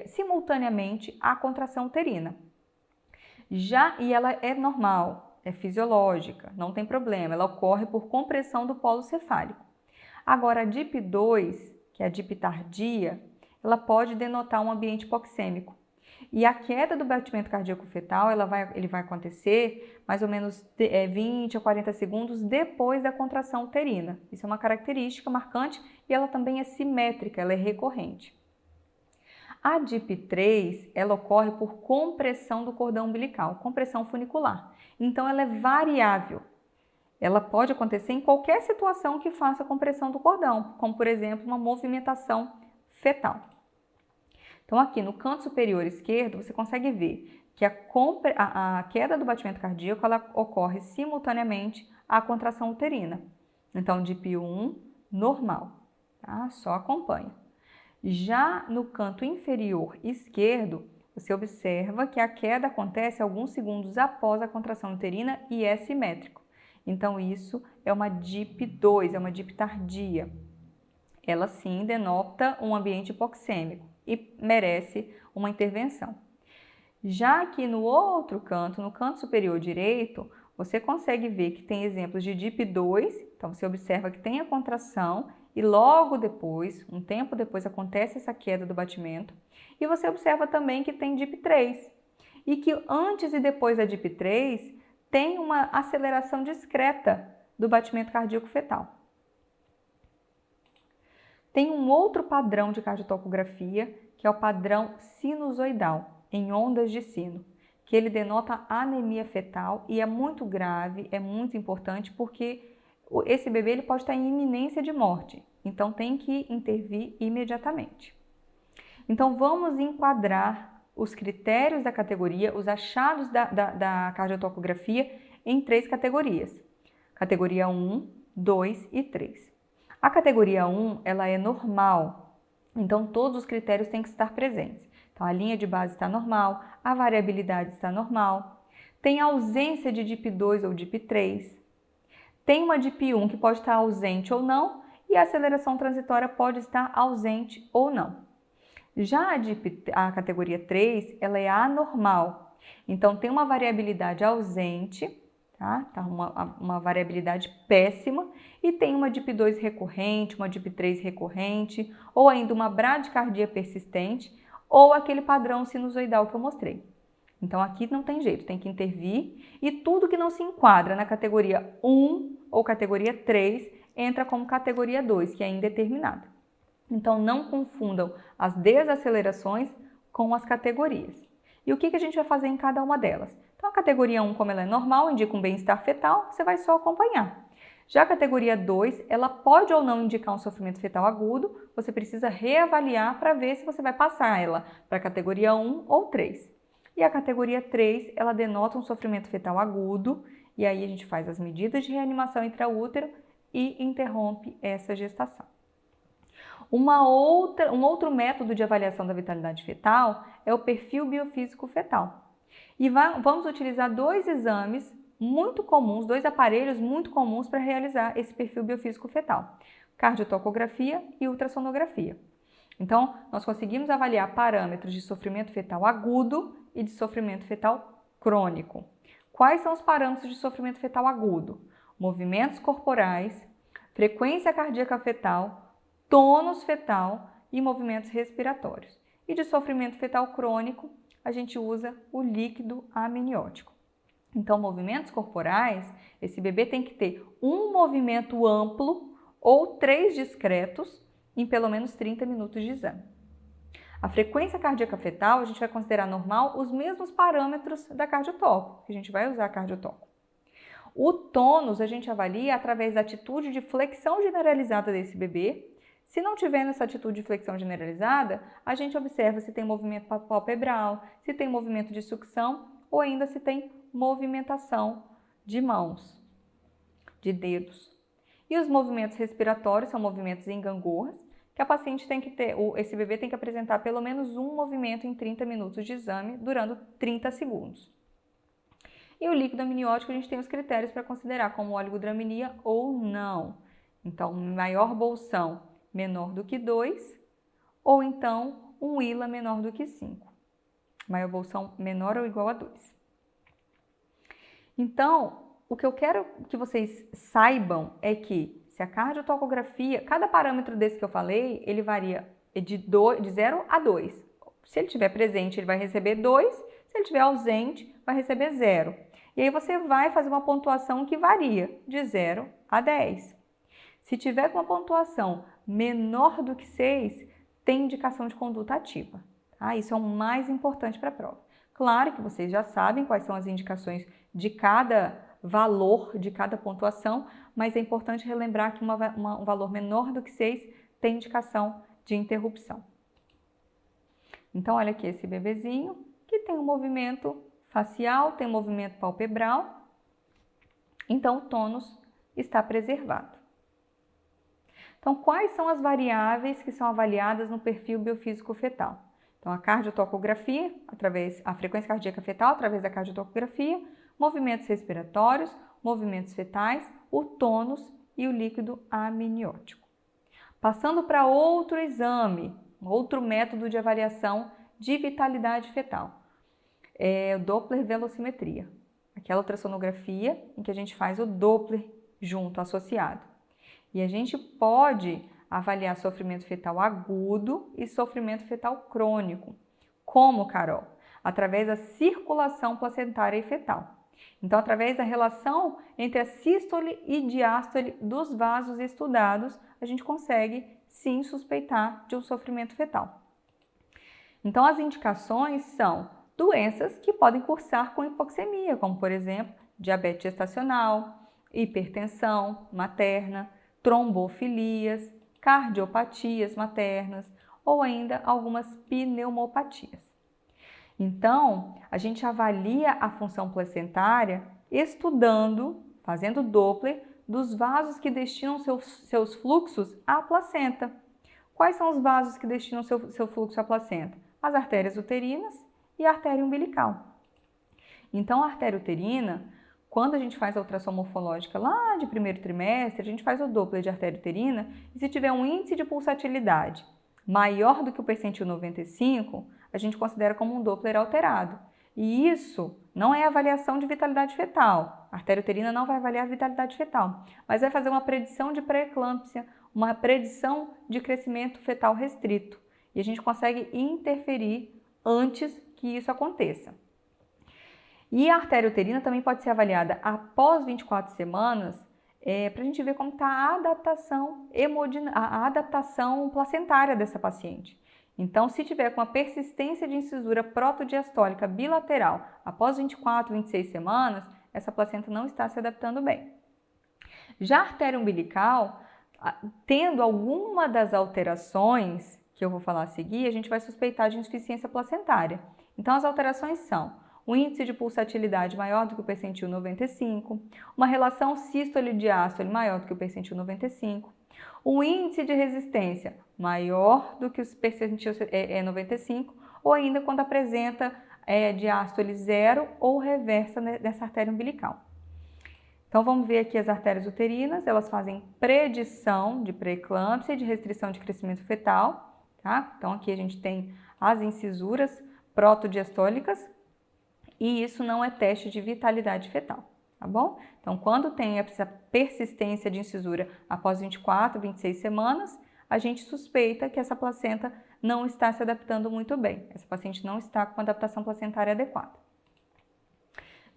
simultaneamente à contração uterina. E ela é normal, é fisiológica, não tem problema, ela ocorre por compressão do polo cefálico. Agora, a DIP2, que é a DIP tardia, ela pode denotar um ambiente hipoxêmico. E a queda do batimento cardíaco fetal, ele vai acontecer mais ou menos 20 a 40 segundos depois da contração uterina. Isso é uma característica marcante e ela também é simétrica, ela é recorrente. A DIP3, ela ocorre por compressão do cordão umbilical, compressão funicular. Então, ela é variável. Ela pode acontecer em qualquer situação que faça compressão do cordão, como, por exemplo, uma movimentação fetal. Então, aqui no canto superior esquerdo, você consegue ver que a queda do batimento cardíaco ela ocorre simultaneamente à contração uterina. Então, DIP1, normal, tá? Só acompanha. Já no canto inferior esquerdo, você observa que a queda acontece alguns segundos após a contração uterina e é simétrico. Então, isso é uma DIP2, é uma DIP tardia. ela sim denota um ambiente hipoxêmico e merece uma intervenção. Já que no outro canto, no canto superior direito, você consegue ver que tem exemplos de DIP2, então você observa que tem a contração e logo depois, um tempo depois, acontece essa queda do batimento. E você observa também que tem DIP3 e que antes e depois da DIP3 tem uma aceleração discreta do batimento cardíaco fetal. Tem um outro padrão de cardiotocografia, que é o padrão sinusoidal, em ondas de sino, que ele denota anemia fetal e é muito grave, é muito importante porque esse bebê ele pode estar em iminência de morte, então tem que intervir imediatamente. Então vamos enquadrar os critérios da categoria, os achados da cardiotocografia em 3 categorias. Categoria 1, 2 e 3. A categoria 1, ela é normal, então todos os critérios têm que estar presentes. Então a linha de base está normal, a variabilidade está normal, tem ausência de DIP2 ou DIP3, tem uma DIP1 que pode estar ausente ou não e a aceleração transitória pode estar ausente ou não. Já a categoria 3, ela é anormal, então tem uma variabilidade ausente, tá? Uma variabilidade péssima e tem uma DIP2 recorrente, uma DIP3 recorrente ou ainda uma bradicardia persistente ou aquele padrão sinusoidal que eu mostrei. Então aqui não tem jeito, tem que intervir e tudo que não se enquadra na categoria 1 ou categoria 3 entra como categoria 2, que é indeterminada. Então não confundam as desacelerações com as categorias. E o que a gente vai fazer em cada uma delas? Então a categoria 1, como ela é normal, indica um bem-estar fetal, você vai só acompanhar. Já a categoria 2, ela pode ou não indicar um sofrimento fetal agudo, você precisa reavaliar para ver se você vai passar ela para a categoria 1 ou 3. E a categoria 3, ela denota um sofrimento fetal agudo, e aí a gente faz as medidas de reanimação intraútero e interrompe essa gestação. Um outro método de avaliação da vitalidade fetal é o perfil biofísico fetal. E vamos utilizar 2 exames muito comuns, 2 aparelhos muito comuns para realizar esse perfil biofísico fetal: cardiotocografia e ultrassonografia. Então, nós conseguimos avaliar parâmetros de sofrimento fetal agudo e de sofrimento fetal crônico. Quais são os parâmetros de sofrimento fetal agudo? Movimentos corporais, frequência cardíaca fetal, tônus fetal e movimentos respiratórios. E de sofrimento fetal crônico, a gente usa o líquido amniótico. Então, movimentos corporais, esse bebê tem que ter um movimento amplo ou 3 discretos em pelo menos 30 minutos de exame. A frequência cardíaca fetal, a gente vai considerar normal os mesmos parâmetros da cardiotoco, que a gente vai usar a cardiotoco. O tônus a gente avalia através da atitude de flexão generalizada desse bebê. Se não tiver nessa atitude de flexão generalizada, a gente observa se tem movimento palpebral, se tem movimento de sucção ou ainda se tem movimentação de mãos, de dedos. E os movimentos respiratórios são movimentos em gangorras, que a paciente tem que ter, esse bebê tem que apresentar pelo menos um movimento em 30 minutos de exame, durando 30 segundos. E o líquido amniótico a gente tem os critérios para considerar como oligodramia ou não. Então, maior bolsão menor do que 2 ou então um ILA menor do que 5. Maior bolsão menor ou igual a 2. Então, o que eu quero que vocês saibam é que se a cardiotocografia, cada parâmetro desse que eu falei, ele varia de 0 a 2. Se ele estiver presente, ele vai receber 2. Se ele estiver ausente, vai receber 0. E aí você vai fazer uma pontuação que varia de 0 a 10. Se tiver com uma pontuação menor do que 6, tem indicação de conduta ativa. Tá? Isso é o mais importante para a prova. Claro que vocês já sabem quais são as indicações de cada valor, de cada pontuação, mas é importante relembrar que um valor menor do que 6 tem indicação de interrupção. Então, olha aqui esse bebezinho que tem um movimento facial, tem um movimento palpebral, então o tônus está preservado. Então, quais são as variáveis que são avaliadas no perfil biofísico fetal? Então, a cardiotocografia, a frequência cardíaca fetal através da cardiotocografia, movimentos respiratórios, movimentos fetais, o tônus e o líquido amniótico. Passando para outro exame, outro método de avaliação de vitalidade fetal, é o Doppler velocimetria, aquela ultrassonografia em que a gente faz o Doppler junto, associado. E a gente pode avaliar sofrimento fetal agudo e sofrimento fetal crônico. Como, Carol? Através da circulação placentária e fetal. Então, através da relação entre a sístole e diástole dos vasos estudados, a gente consegue, sim, suspeitar de um sofrimento fetal. Então, as indicações são doenças que podem cursar com hipoxemia, como, por exemplo, diabetes gestacional, hipertensão materna, trombofilias, cardiopatias maternas ou ainda algumas pneumopatias. Então, a gente avalia a função placentária estudando, fazendo Doppler, dos vasos que destinam seus fluxos à placenta. Quais são os vasos que destinam seu fluxo à placenta? As artérias uterinas e a artéria umbilical. Então, a artéria uterina, quando a gente faz a ultrassom morfológica lá de primeiro trimestre, a gente faz o Doppler de artéria uterina e se tiver um índice de pulsatilidade maior do que o percentil 95, a gente considera como um Doppler alterado. E isso não é avaliação de vitalidade fetal. A artéria uterina não vai avaliar a vitalidade fetal, mas vai fazer uma predição de pré-eclâmpsia, uma predição de crescimento fetal restrito. E a gente consegue interferir antes que isso aconteça. E a artéria uterina também pode ser avaliada após 24 semanas, para a gente ver como está a adaptação placentária dessa paciente. Então, se tiver com a persistência de incisura protodiastólica bilateral após 24, 26 semanas, essa placenta não está se adaptando bem. Já a artéria umbilical, tendo alguma das alterações que eu vou falar a seguir, a gente vai suspeitar de insuficiência placentária. Então, as alterações são o índice de pulsatilidade maior do que o percentil 95, uma relação sístole-diástole maior do que o percentil 95, o índice de resistência maior do que o percentil 95, ou ainda quando apresenta diástole zero ou reversa nessa artéria umbilical. Então, vamos ver aqui as artérias uterinas, elas fazem predição de pré-eclâmpsia e de restrição de crescimento fetal, tá? Então, aqui a gente tem as incisuras protodiastólicas, e isso não é teste de vitalidade fetal, tá bom? Então, quando tem essa persistência de incisura após 24, 26 semanas, a gente suspeita que essa placenta não está se adaptando muito bem. Essa paciente não está com adaptação placentária adequada.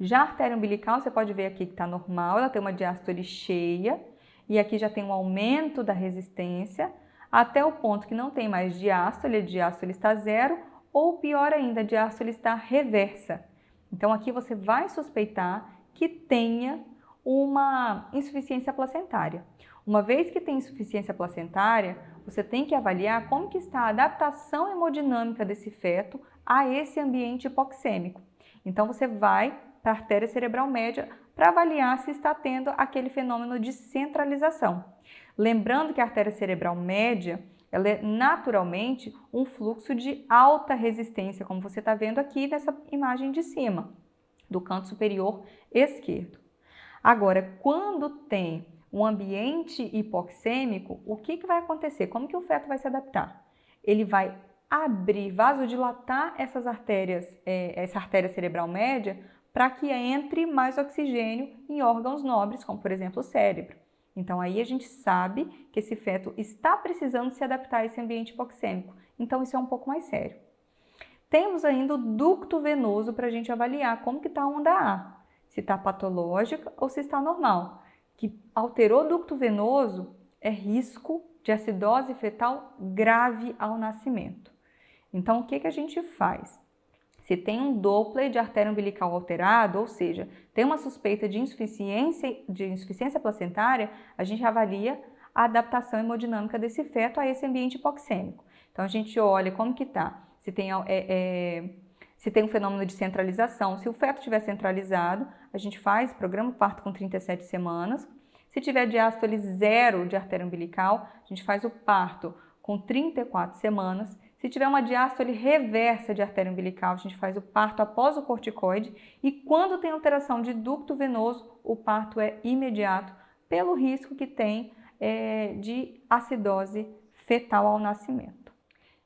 Já a artéria umbilical, você pode ver aqui que está normal, ela tem uma diástole cheia, e aqui já tem um aumento da resistência, até o ponto que não tem mais diástole, a diástole está zero, ou pior ainda, a diástole está reversa. Então, aqui você vai suspeitar que tenha uma insuficiência placentária. Uma vez que tem insuficiência placentária, você tem que avaliar como que está a adaptação hemodinâmica desse feto a esse ambiente hipoxêmico. Então, você vai para a artéria cerebral média para avaliar se está tendo aquele fenômeno de centralização. Lembrando que a artéria cerebral média, ela é naturalmente um fluxo de alta resistência, como você está vendo aqui nessa imagem de cima, do canto superior esquerdo. Agora, quando tem um ambiente hipoxêmico, o que vai acontecer? Como que o feto vai se adaptar? Ele vai abrir, vasodilatar essas artérias, essa artéria cerebral média, para que entre mais oxigênio em órgãos nobres, como por exemplo o cérebro. Então, aí a gente sabe que esse feto está precisando se adaptar a esse ambiente hipoxêmico. Então, isso é um pouco mais sério. Temos ainda o ducto venoso para a gente avaliar como que está a onda A, se está patológica ou se está normal. Que alterou o ducto venoso é risco de acidose fetal grave ao nascimento. Então, o que a gente faz? Se tem um Doppler de artéria umbilical alterado, ou seja, tem uma suspeita de insuficiência placentária, a gente avalia a adaptação hemodinâmica desse feto a esse ambiente hipoxêmico. Então, a gente olha como que está, se tem um fenômeno de centralização. Se o feto estiver centralizado, a gente faz programa parto com 37 semanas. Se tiver diástole zero de artéria umbilical, a gente faz o parto com 34 semanas. Se tiver uma diástole reversa de artéria umbilical, a gente faz o parto após o corticoide. E quando tem alteração de ducto venoso, o parto é imediato, pelo risco que tem de acidose fetal ao nascimento.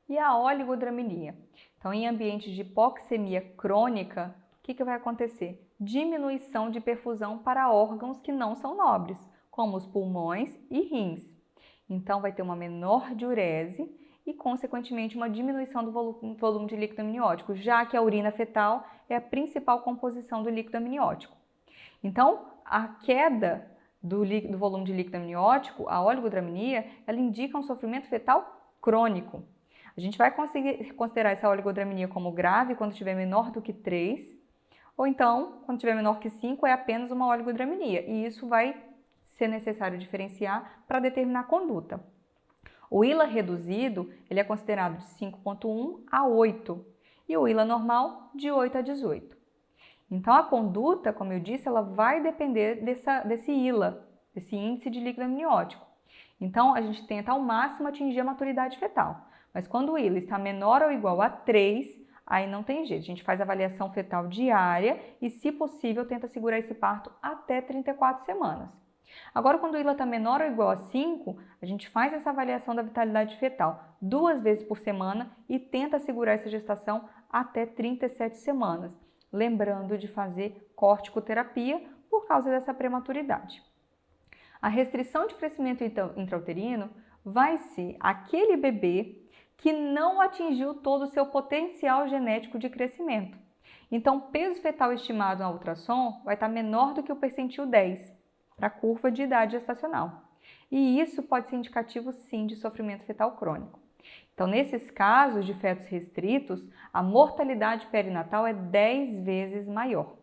E a oligodraminia? Então, em ambientes de hipoxemia crônica, o que vai acontecer? Diminuição de perfusão para órgãos que não são nobres, como os pulmões e rins. Então, vai ter uma menor diurese e, consequentemente, uma diminuição do volume de líquido amniótico, já que a urina fetal é a principal composição do líquido amniótico. Então, a queda do volume de líquido amniótico, a oligodraminia, ela indica um sofrimento fetal crônico. A gente vai conseguir considerar essa oligodraminia como grave quando tiver menor do que 3, ou então, quando tiver menor que 5, é apenas uma oligodraminia, e isso vai ser necessário diferenciar para determinar a conduta. O ILA reduzido, ele é considerado de 5,1 a 8, e o ILA normal de 8 a 18. Então, a conduta, como eu disse, ela vai depender desse ILA, desse índice de líquido amniótico. Então, a gente tenta ao máximo atingir a maturidade fetal. Mas quando o ILA está menor ou igual a 3, aí não tem jeito. A gente faz avaliação fetal diária e, se possível, tenta segurar esse parto até 34 semanas. Agora, quando o ILA está menor ou igual a 5, a gente faz essa avaliação da vitalidade fetal 2 vezes por semana e tenta segurar essa gestação até 37 semanas. Lembrando de fazer corticoterapia por causa dessa prematuridade. A restrição de crescimento intrauterino vai ser aquele bebê que não atingiu todo o seu potencial genético de crescimento. Então, o peso fetal estimado na ultrassom vai estar menor do que o percentil 10 para a curva de idade gestacional. E isso pode ser indicativo, sim, de sofrimento fetal crônico. Então, nesses casos de fetos restritos, a mortalidade perinatal é 10 vezes maior.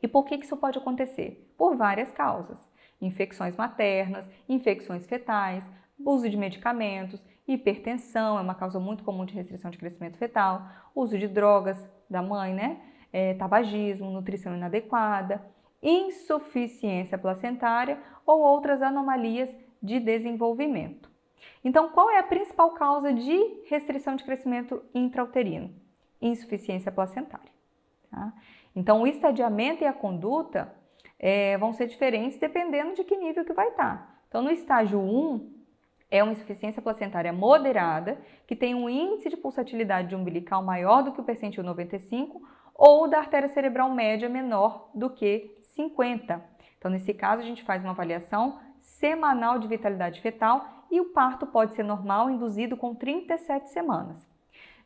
E por que isso pode acontecer? Por várias causas. Infecções maternas, infecções fetais, uso de medicamentos, hipertensão é uma causa muito comum de restrição de crescimento fetal, uso de drogas da mãe, tabagismo, nutrição inadequada, insuficiência placentária ou outras anomalias de desenvolvimento. Então, qual é a principal causa de restrição de crescimento intrauterino? Insuficiência placentária. Tá? Então, o estadiamento e a conduta vão ser diferentes dependendo de que nível que vai estar. Então, no estágio 1, é uma insuficiência placentária moderada, que tem um índice de pulsatilidade umbilical maior do que o percentil 95 ou da artéria cerebral média menor do que 50. Então, nesse caso, a gente faz uma avaliação semanal de vitalidade fetal e o parto pode ser normal, induzido com 37 semanas.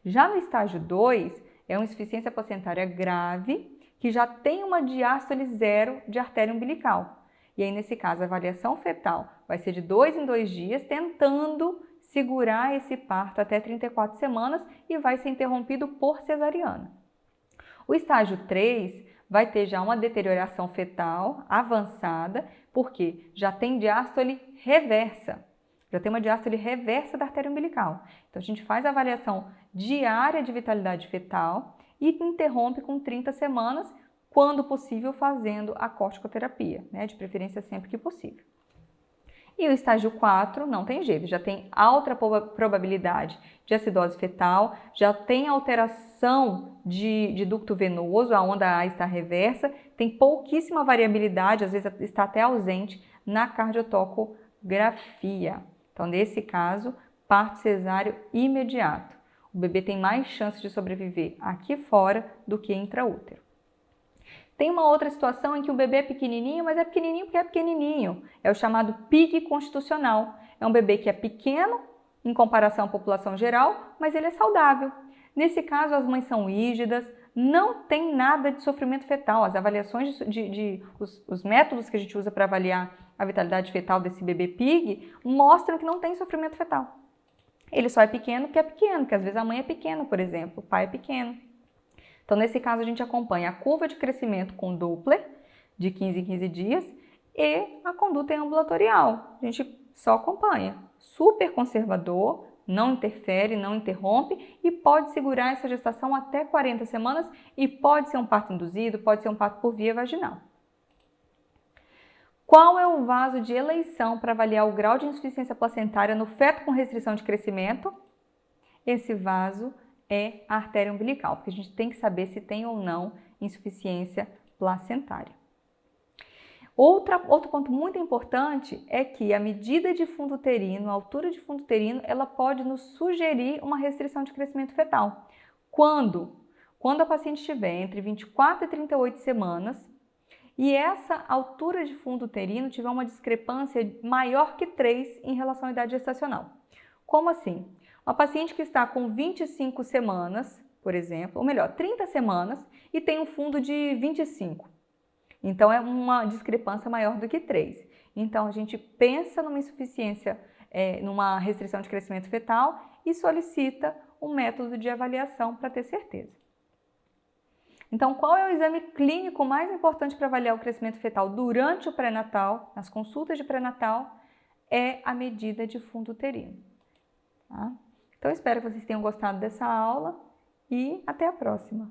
Já no estágio 2, é uma insuficiência placentária grave, que já tem uma diástole zero de artéria umbilical. E aí, nesse caso, a avaliação fetal vai ser de 2 em 2 dias, tentando segurar esse parto até 34 semanas e vai ser interrompido por cesariana. O estágio 3 vai ter já uma deterioração fetal avançada, porque já tem diástole reversa. Já tem uma diástole reversa da artéria umbilical. Então, a gente faz a avaliação diária de vitalidade fetal e interrompe com 30 semanas, quando possível, fazendo a corticoterapia, de preferência sempre que possível. E o estágio 4 não tem jeito, já tem alta probabilidade de acidose fetal, já tem alteração de ducto venoso, a onda A está reversa, tem pouquíssima variabilidade, às vezes está até ausente na cardiotocografia. Então, nesse caso, parto cesáreo imediato. O bebê tem mais chance de sobreviver aqui fora do que intraútero. Tem uma outra situação em que o bebê é pequenininho, mas é pequenininho porque é pequenininho. É o chamado PIG constitucional. É um bebê que é pequeno em comparação à população geral, mas ele é saudável. Nesse caso, as mães são rígidas, não tem nada de sofrimento fetal. As avaliações, os métodos que a gente usa para avaliar a vitalidade fetal desse bebê PIG mostram que não tem sofrimento fetal. Ele só é pequeno porque às vezes a mãe é pequena, por exemplo, o pai é pequeno. Então, nesse caso, a gente acompanha a curva de crescimento com Doppler, de 15 em 15 dias, e a conduta ambulatorial. A gente só acompanha. Super conservador, não interfere, não interrompe e pode segurar essa gestação até 40 semanas e pode ser um parto induzido, pode ser um parto por via vaginal. Qual é o vaso de eleição para avaliar o grau de insuficiência placentária no feto com restrição de crescimento? Esse vaso é a artéria umbilical, porque a gente tem que saber se tem ou não insuficiência placentária. Outro ponto muito importante é que a medida de fundo uterino, a altura de fundo uterino, ela pode nos sugerir uma restrição de crescimento fetal. Quando a paciente estiver entre 24 e 38 semanas e essa altura de fundo uterino tiver uma discrepância maior que 3 em relação à idade gestacional. Como assim? Uma paciente que está com 25 semanas, por exemplo, ou melhor, 30 semanas e tem um fundo de 25. Então, é uma discrepância maior do que 3. Então, a gente pensa numa insuficiência, numa restrição de crescimento fetal e solicita um método de avaliação para ter certeza. Então, qual é o exame clínico mais importante para avaliar o crescimento fetal durante o pré-natal, nas consultas de pré-natal? É a medida de fundo uterino. Tá? Então, espero que vocês tenham gostado dessa aula e até a próxima!